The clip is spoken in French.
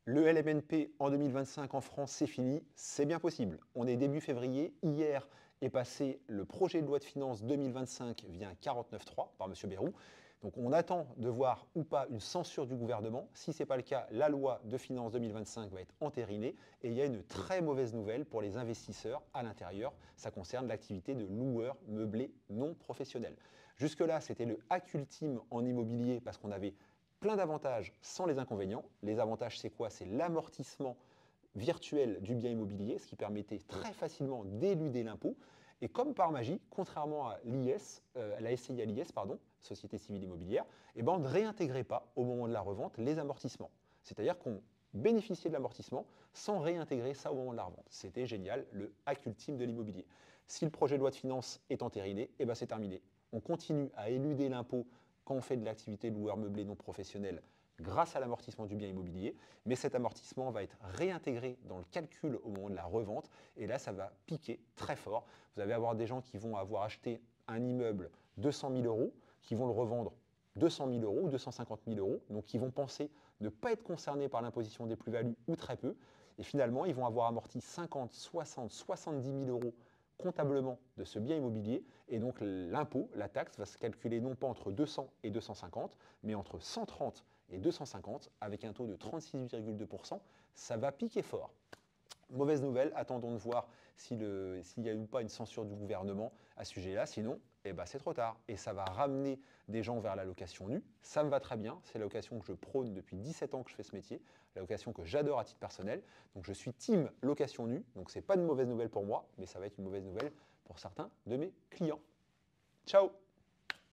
Le LMNP en 2025 en France, c'est fini, c'est bien possible. On est début février, hier est passé le projet de loi de finances 2025 via un 49.3 par M. Bayrou. Donc on attend de voir ou pas une censure du gouvernement. Si ce n'est pas le cas, la loi de finances 2025 va être entérinée. Et il y a une très mauvaise nouvelle pour les investisseurs à l'intérieur. Ça concerne l'activité de loueur meublé non professionnel. Jusque-là, c'était le hack ultime en immobilier parce qu'on avait plein d'avantages sans les inconvénients. Les avantages, c'est quoi? C'est l'amortissement virtuel du bien immobilier, ce qui permettait très facilement d'éluder l'impôt. Et comme par magie, contrairement à l'IS, la SCI à l'IS, pardon, Société Civile Immobilière, eh ben on ne réintégrait pas au moment de la revente les amortissements. C'est-à-dire qu'on bénéficiait de l'amortissement sans réintégrer ça au moment de la revente. C'était génial, le hack ultime de l'immobilier. Si le projet de loi de finances est entériné, eh ben c'est terminé. On continue à éluder l'impôt quand on fait de l'activité de loueur meublé non professionnel grâce à l'amortissement du bien immobilier, mais cet amortissement va être réintégré dans le calcul au moment de la revente, et là, ça va piquer très fort. Vous allez avoir des gens qui vont avoir acheté un immeuble 200 000 euros, qui vont le revendre 200 000 euros ou 250 000 euros, donc ils vont penser ne pas être concernés par l'imposition des plus-values ou très peu, et finalement, ils vont avoir amorti 50, 60, 70 000 euros comptablement de ce bien immobilier, et donc l'impôt, la taxe, va se calculer non pas entre 200 et 250, mais entre 130 et 250, avec un taux de 36,2%, ça va piquer fort. Mauvaise nouvelle, attendons de voir s'il y a ou pas une censure du gouvernement à ce sujet-là, sinon eh ben, c'est trop tard. Et ça va ramener des gens vers la location nue, ça me va très bien, c'est la location que je prône depuis 17 ans que je fais ce métier, la location que j'adore à titre personnel, donc je suis team location nue, donc c'est pas une mauvaise nouvelle pour moi, mais ça va être une mauvaise nouvelle pour certains de mes clients. Ciao!